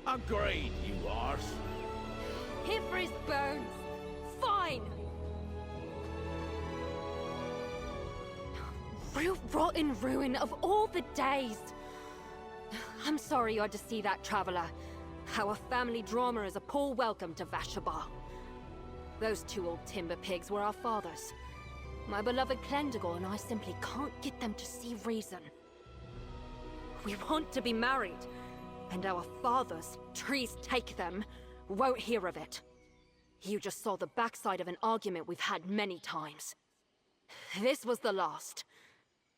Agreed, you arse. Here for his bones. Fine! Rotten ruin of all the days. I'm sorry you had to see that, Traveler. Our family drama is a poor welcome to Vashabar. Those two old timber pigs were our fathers. My beloved Clendigor and I simply can't get them to see reason. We want to be married, and our fathers, trees take them, won't hear of it. You just saw the backside of an argument we've had many times. This was the last.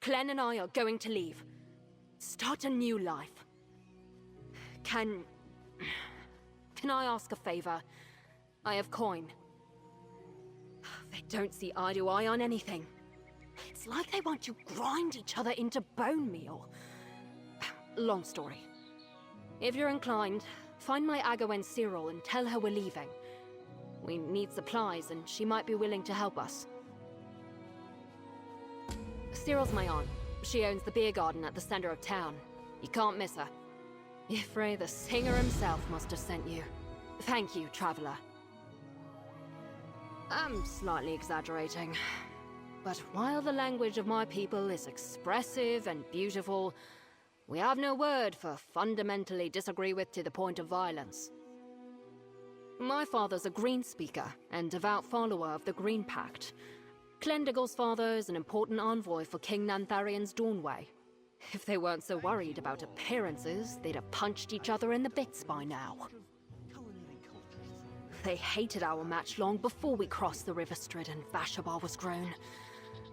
Clen and I are going to leave. Start a new life. Can I ask a favor? I have coin. They don't see eye to eye on anything. It's like they want to grind each other into bone meal. Long story. If you're inclined, find my Agawen Cyril and tell her we're leaving. We need supplies and she might be willing to help us. Cyril's my aunt. She owns the beer garden at the center of town. You can't miss her. Ifray, the singer himself, must have sent you. Thank you, Traveler. I'm slightly exaggerating. But while the language of my people is expressive and beautiful, we have no word for fundamentally disagree with to the point of violence. My father's a Green speaker and devout follower of the Green Pact. Clendigor's father is an important envoy for King Nantharian's Dawnway. If they weren't so worried about appearances, they'd have punched each other in the bits by now. They hated our match long before we crossed the River Strid and Vashabar was grown.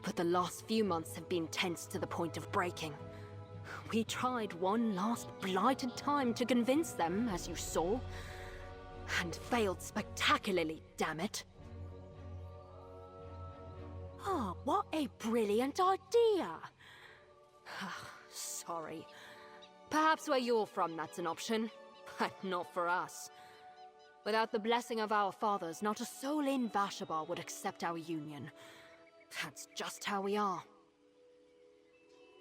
But the last few months have been tense to the point of breaking. We tried one last blighted time to convince them, as you saw, and failed spectacularly, damn it. Oh, what a brilliant idea! Sorry. Perhaps where you're from that's an option, but not for us. Without the blessing of our fathers, not a soul in Vashabar would accept our union. That's just how we are.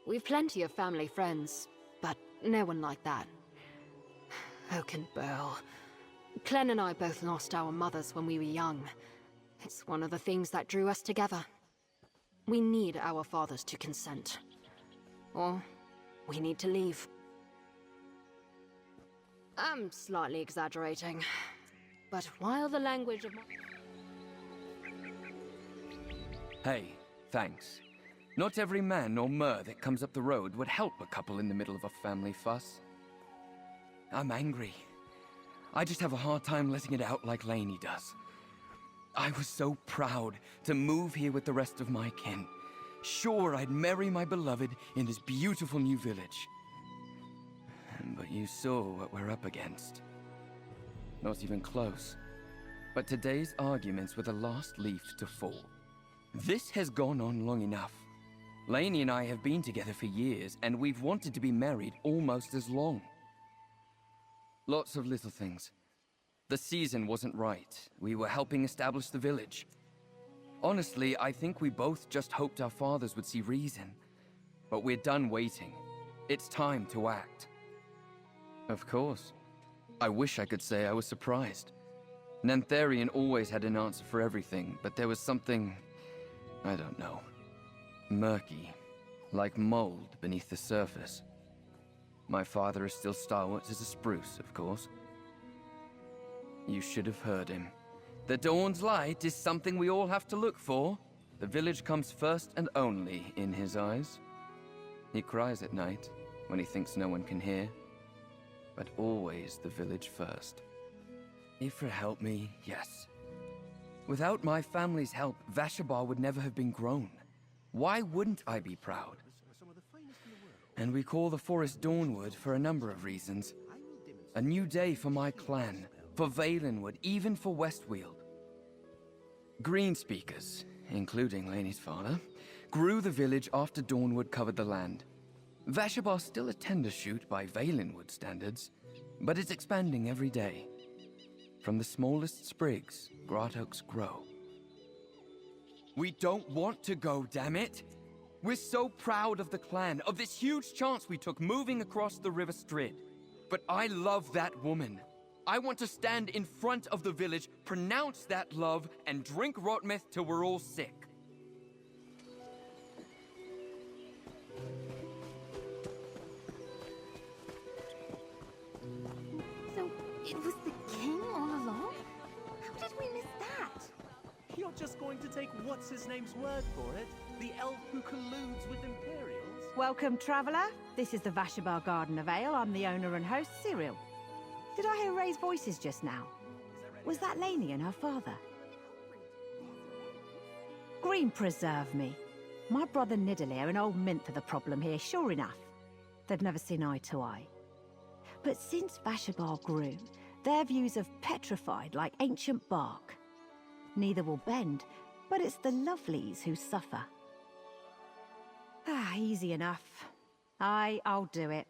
We've plenty of family friends, but no one like that. Oakenburl. Clen and I both lost our mothers when we were young. It's one of the things that drew us together. We need our fathers to consent. Or we need to leave. I'm slightly exaggerating. But while the language of my... Hey, thanks. Not every man or mer that comes up the road would help a couple in the middle of a family fuss. I'm angry. I just have a hard time letting it out like Lainey does. I was so proud to move here with the rest of my kin. Sure, I'd marry my beloved in this beautiful new village. But you saw what we're up against. Not even close. But today's arguments were the last leaf to fall. This has gone on long enough. Lainey and I have been together for years, and we've wanted to be married almost as long. Lots of little things. The season wasn't right. We were helping establish the village. Honestly, I think we both just hoped our fathers would see reason. But we're done waiting. It's time to act. Of course. I wish I could say I was surprised. Nantharian always had an answer for everything, but there was something... I don't know. Murky. Like mold beneath the surface. My father is still stalwart as a spruce, of course. You should have heard him. The dawn's light is something we all have to look for. The village comes first and only in his eyes. He cries at night, when he thinks no one can hear. But always the village first. Ifra helped me, yes. Without my family's help, Vashabar would never have been grown. Why wouldn't I be proud? And we call the forest Dawnwood for a number of reasons. A new day for my clan, for Valenwood, even for West Weald. Green speakers, including Lainey's father, grew the village after Dawnwood covered the land. Vashabar's still a tender shoot by Valenwood standards, but it's expanding every day. From the smallest sprigs, Grot Oaks grow. We don't want to go, damn it! We're so proud of the clan, of this huge chance we took moving across the River Strid. but I love that woman. I want to stand in front of the village, pronounce that love, and drink rotmeth till we're all sick. So, it was the king all along? How did we miss that? You're just going to take what's-his-name's word for it? The elf who colludes with Imperials? Welcome, traveller. This is the Vashabar Garden of Ale. I'm the owner and host, Cyril. Did I hear raised voices just now? Was that Lainey and her father? Green preserve me. My brother Nidalee and old Mint are the problem here, sure enough. They've never seen eye to eye. But since Vashabar grew, their views have petrified like ancient bark. Neither will bend, but it's the lovelies who suffer. Ah, easy enough. I'll do it.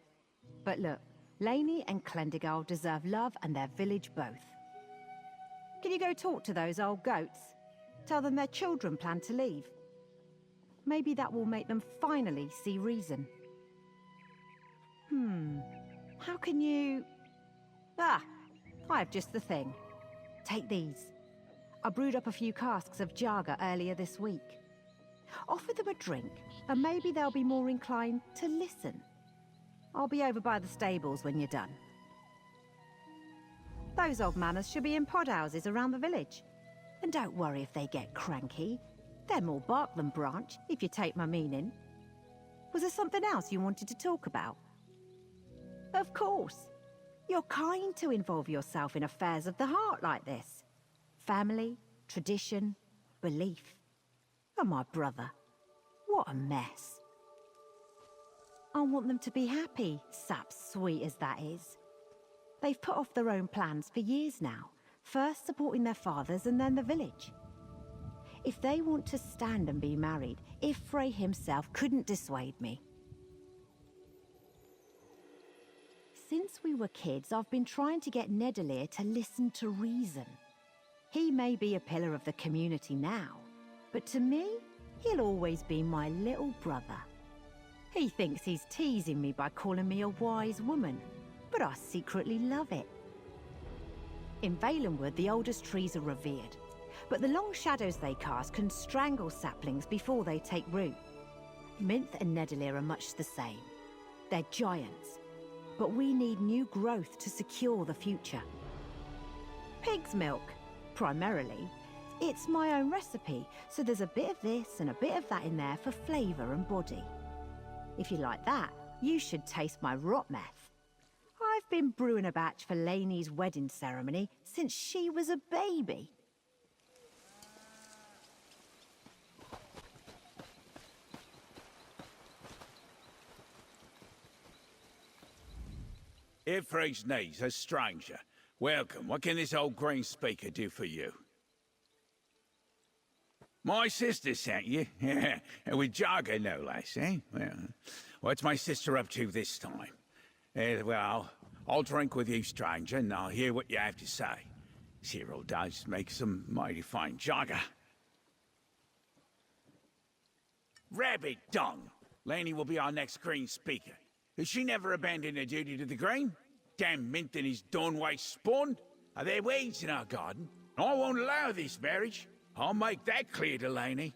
But look, Lainey and Clendigal deserve love and their village both. Can you go talk to those old goats? Tell them their children plan to leave. Maybe that will make them finally see reason. How can you... Ah, I have just the thing. Take these. I brewed up a few casks of Jaga earlier this week. Offer them a drink, and maybe they'll be more inclined to listen. I'll be over by the stables when you're done. Those old manners should be in pod houses around the village. And don't worry if they get cranky. They're more bark than branch, if you take my meaning. Was there something else you wanted to talk about? Of course. You're kind to involve yourself in affairs of the heart like this. Family, tradition, belief. And my brother. What a mess. I want them to be happy, sap sweet as that is. They've put off their own plans for years now, first supporting their fathers and then the village. If they want to stand and be married, Ifrey himself couldn't dissuade me. Since we were kids, I've been trying to get Nidalee to listen to reason. He may be a pillar of the community now, but to me, he'll always be my little brother. He thinks he's teasing me by calling me a wise woman, but I secretly love it. In Valenwood, the oldest trees are revered, but the long shadows they cast can strangle saplings before they take root. Minth and Nidalee are much the same. They're giants, but we need new growth to secure the future. Pig's milk, primarily. It's my own recipe, so there's a bit of this and a bit of that in there for flavour and body. If you like that, you should taste my rotmeth. I've been brewing a batch for Lainey's wedding ceremony since she was a baby. Ifrey's niece, a stranger. Welcome. What can this old green speaker do for you? My sister sent you? Yeah, with Jaga, no less, eh? Well, what's my sister up to this time? Well, I'll drink with you, stranger, and I'll hear what you have to say. Cyril does make some mighty fine Jaga. Rabbit dung! Lainey will be our next green speaker. Has she never abandoned her duty to the green? Damn Mint and his Dawnway spawn! Are there weeds in our garden? I won't allow this marriage. I'll make that clear to Lainey.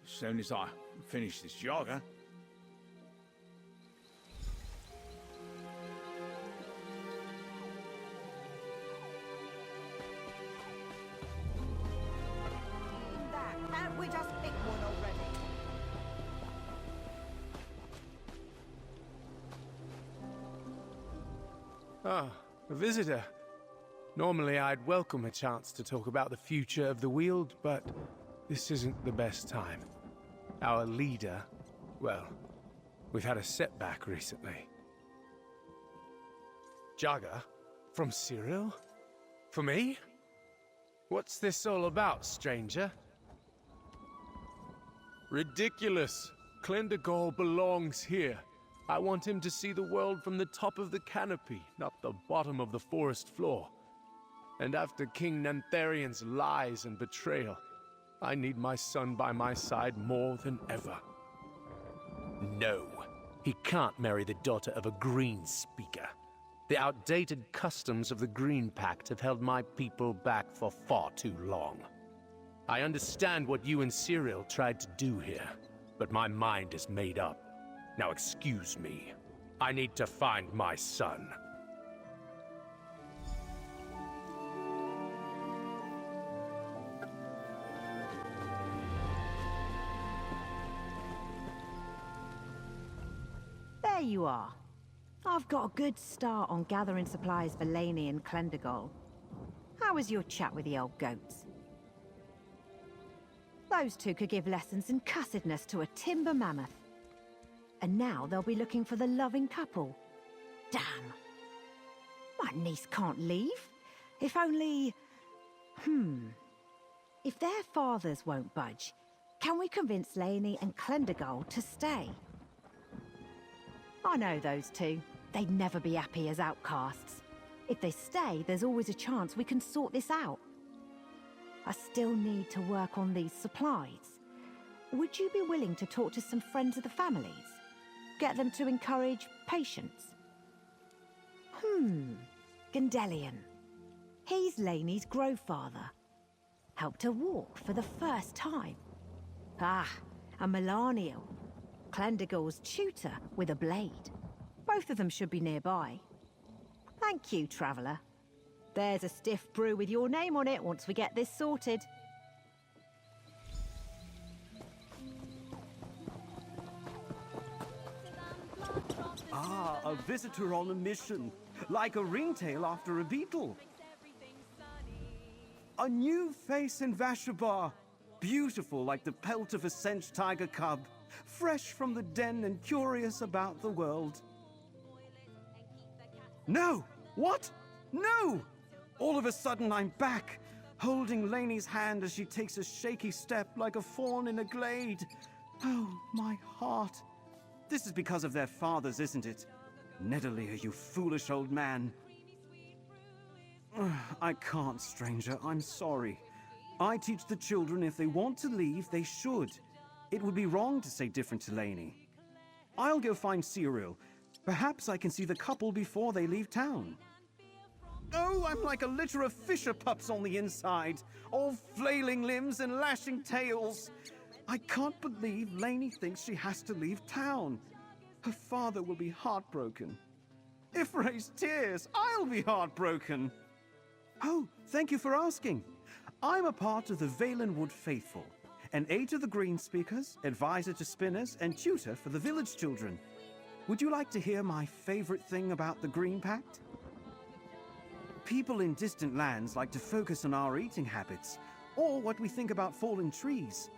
As soon as I finish this Jaga. Can't we just pick one already? Ah, a visitor. Normally I'd welcome a chance to talk about the future of the Weald, but this isn't the best time. Our leader, well, we've had a setback recently. Jaga? From Cyril? For me? What's this all about, stranger? Ridiculous! Clendigal belongs here. I want him to see the world from the top of the canopy, not the bottom of the forest floor. And after King Nantharian's lies and betrayal, I need my son by my side more than ever. No, he can't marry the daughter of a green speaker. The outdated customs of the Green Pact have held my people back for far too long. I understand what you and Cyril tried to do here, but my mind is made up. Now excuse me. I need to find my son. There you are. I've got a good start on gathering supplies for Laney and Clendegol. How was your chat with the old goats? Those two could give lessons in cussedness to a timber mammoth. And now they'll be looking for the loving couple. Damn. My niece can't leave. If only... If their fathers won't budge, can we convince Laney and Clendegol to stay? I know those two. They'd never be happy as outcasts. If they stay, there's always a chance we can sort this out. I still need to work on these supplies. Would you be willing to talk to some friends of the families? Get them to encourage patience? Gandelion. He's Laney's growfather. Helped her walk for the first time. And Melaniel. Clendegol's tutor with a blade. Both of them should be nearby. Thank you, Traveller. There's a stiff brew with your name on it once we get this sorted. Ah, a visitor on a mission. Like a ringtail after a beetle. A new face in Vashabar. Beautiful like the pelt of a Sench tiger cub. Fresh from the den and curious about the world. No! What? No! All of a sudden I'm back, holding Laney's hand as she takes a shaky step like a fawn in a glade. Oh, my heart. This is because of their fathers, isn't it? Nidalee, you foolish old man. I can't, stranger. I'm sorry. I teach the children if they want to leave, they should. It would be wrong to say different to Laney. I'll go find Cyril. Perhaps I can see the couple before they leave town. Oh, I'm like a litter of fisher pups on the inside, all flailing limbs and lashing tails. I can't believe Laney thinks she has to leave town. Her father will be heartbroken. If Ray's tears, I'll be heartbroken. Oh, thank you for asking. I'm a part of the Valenwood faithful, an aide to the green speakers, advisor to spinners, and tutor for the village children. Would you like to hear my favorite thing about the Green Pact? People in distant lands like to focus on our eating habits, or what we think about fallen trees.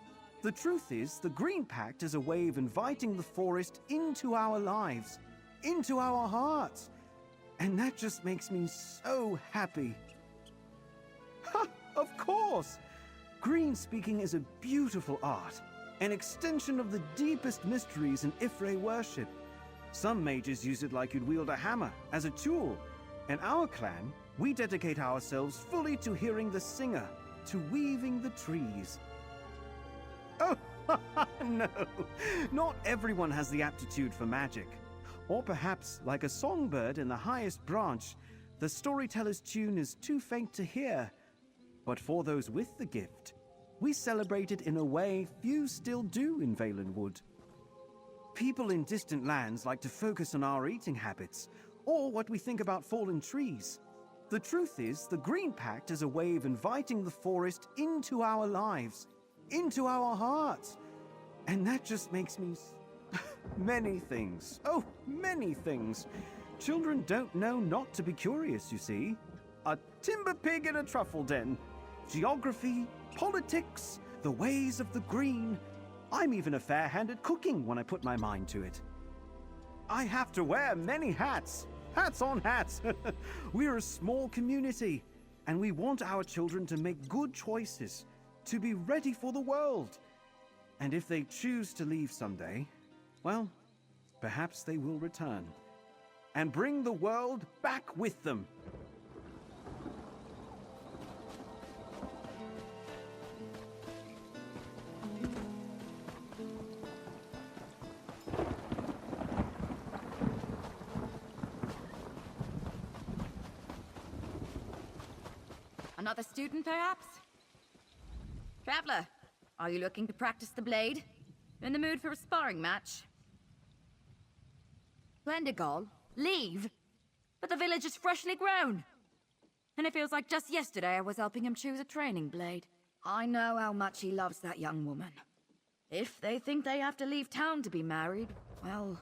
The truth is, the Green Pact is a way of inviting the forest into our lives, into our hearts. And that just makes me so happy. Ha! Of course! Green speaking is a beautiful art, an extension of the deepest mysteries in Ifrei worship. Some mages use it like you'd wield a hammer, as a tool. In our clan, we dedicate ourselves fully to hearing the singer, to weaving the trees. Oh, no! Not everyone has the aptitude for magic. Or perhaps, like a songbird in the highest branch, the storyteller's tune is too faint to hear. But for those with the gift, we celebrate it in a way few still do in Valenwood. People in distant lands like to focus on our eating habits, or what we think about fallen trees. The truth is, the Green Pact is a way of inviting the forest into our lives, into our hearts. And that just makes me... many things. Oh, many things. Children don't know not to be curious, you see. A timber pig in a truffle den. Geography, politics, the ways of the green. I'm even a fair hand at cooking when I put my mind to it. I have to wear many hats. Hats on hats. We're a small community, and we want our children to make good choices, to be ready for the world. And if they choose to leave someday, well, perhaps they will return and bring the world back with them. Another student, perhaps? Traveler, are you looking to practice the blade? In the mood for a sparring match? Glendigal? Leave? But the village is freshly grown! And it feels like just yesterday I was helping him choose a training blade. I know how much he loves that young woman. If they think they have to leave town to be married, well...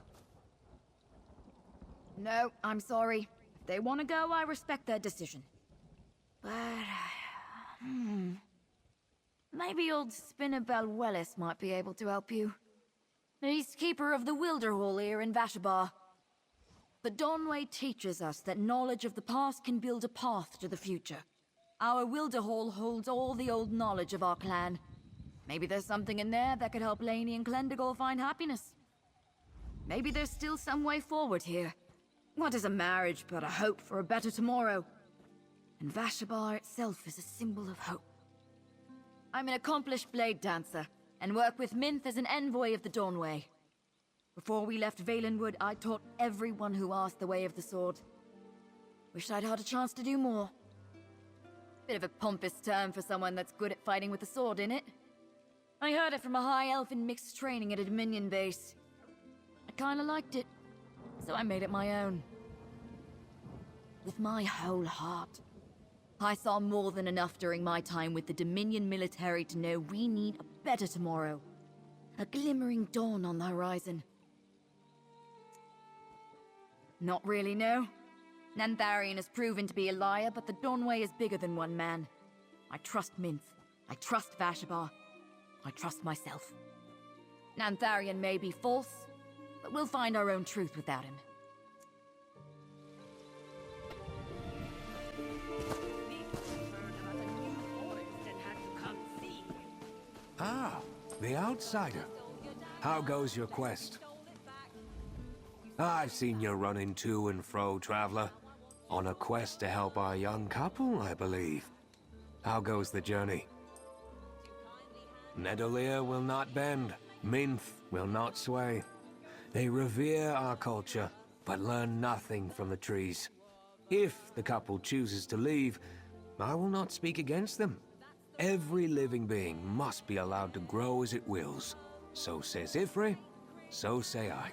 No, I'm sorry. If they want to go, I respect their decision. But... Maybe old Spinnabel Wellis might be able to help you. He's keeper of the Wilderhall here in Vashabar. The Dawnway teaches us that knowledge of the past can build a path to the future. Our Wilderhall holds all the old knowledge of our clan. Maybe there's something in there that could help Lainey and Clendigal find happiness. Maybe there's still some way forward here. What is a marriage but a hope for a better tomorrow? And Vashabar itself is a symbol of hope. I'm an accomplished blade dancer, and work with Minth as an envoy of the Dawnway. Before we left Valenwood, I taught everyone who asked the way of the sword. Wished I'd had a chance to do more. Bit of a pompous term for someone that's good at fighting with the sword, innit? I heard it from a high elf in mixed training at a Dominion base. I kinda liked it, so I made it my own. With my whole heart. I saw more than enough during my time with the Dominion military to know we need a better tomorrow. A glimmering dawn on the horizon. Not really, no. Nantharian has proven to be a liar, but the Dawnway is bigger than one man. I trust Minth. I trust Vashabar. I trust myself. Nantharian may be false, but we'll find our own truth without him. Ah, the outsider. How goes your quest? I've seen you running to and fro, traveler. On a quest to help our young couple, I believe. How goes the journey? Nidalee will not bend. Minth will not sway. They revere our culture, but learn nothing from the trees. If the couple chooses to leave, I will not speak against them. Every living being must be allowed to grow as it wills. So says Ifri, so say I.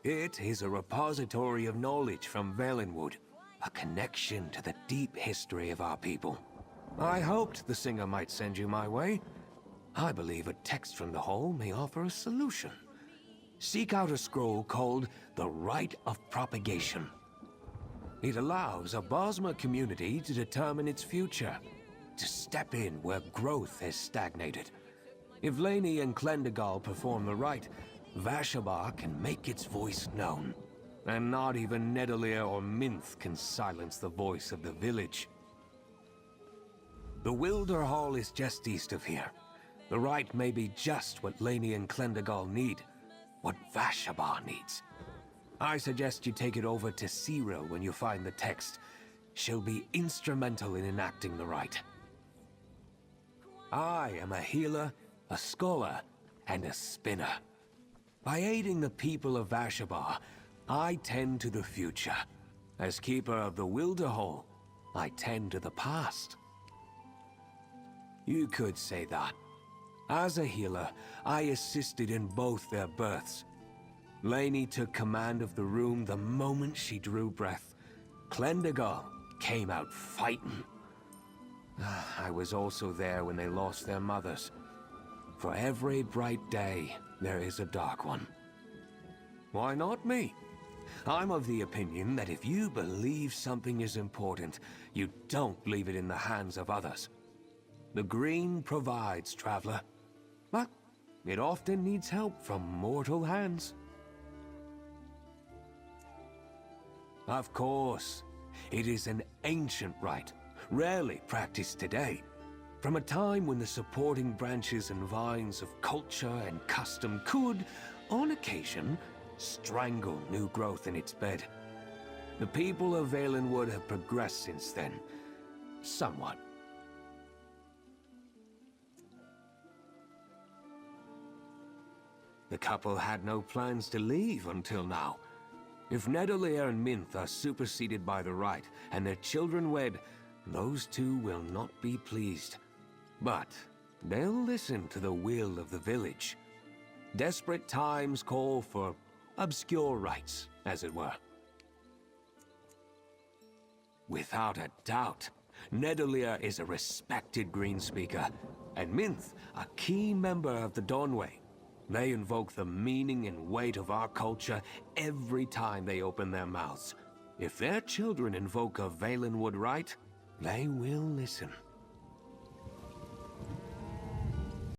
It is a repository of knowledge from Valenwood, a connection to the deep history of our people. I hoped the singer might send you my way. I believe a text from the hall may offer a solution. Seek out a scroll called the Rite of Propagation. It allows a Bosmer community to determine its future, to step in where growth has stagnated. If Lainey and Clendigal perform the rite, Vashabar can make its voice known. And not even Nidalee or Minth can silence the voice of the village. The Wilderhall is just east of here. The rite may be just what Lainey and Clendigal need, what Vashabar needs. I suggest you take it over to Cyril when you find the text. She'll be instrumental in enacting the rite. I am a healer, a scholar, and a spinner. By aiding the people of Vashabar, I tend to the future. As keeper of the Wilderhall, I tend to the past. You could say that. As a healer, I assisted in both their births. Lainey took command of the room the moment she drew breath. Clendigal came out fighting. I was also there when they lost their mothers. For every bright day, there is a dark one. Why not me? I'm of the opinion that if you believe something is important, you don't leave it in the hands of others. The green provides, traveler. But it often needs help from mortal hands. Of course, it is an ancient rite, rarely practiced today. From a time when the supporting branches and vines of culture and custom could, on occasion, strangle new growth in its bed. The people of Valenwood have progressed since then, somewhat. The couple had no plans to leave until now. If Nidalee and Minth are superseded by the rite, and their children wed, those two will not be pleased. But they'll listen to the will of the village. Desperate times call for obscure rites, as it were. Without a doubt, Ithelia is a respected greenspeaker, and Minth a key member of the Dawnway. They invoke the meaning and weight of our culture every time they open their mouths. If their children invoke a Valenwood rite, they will listen.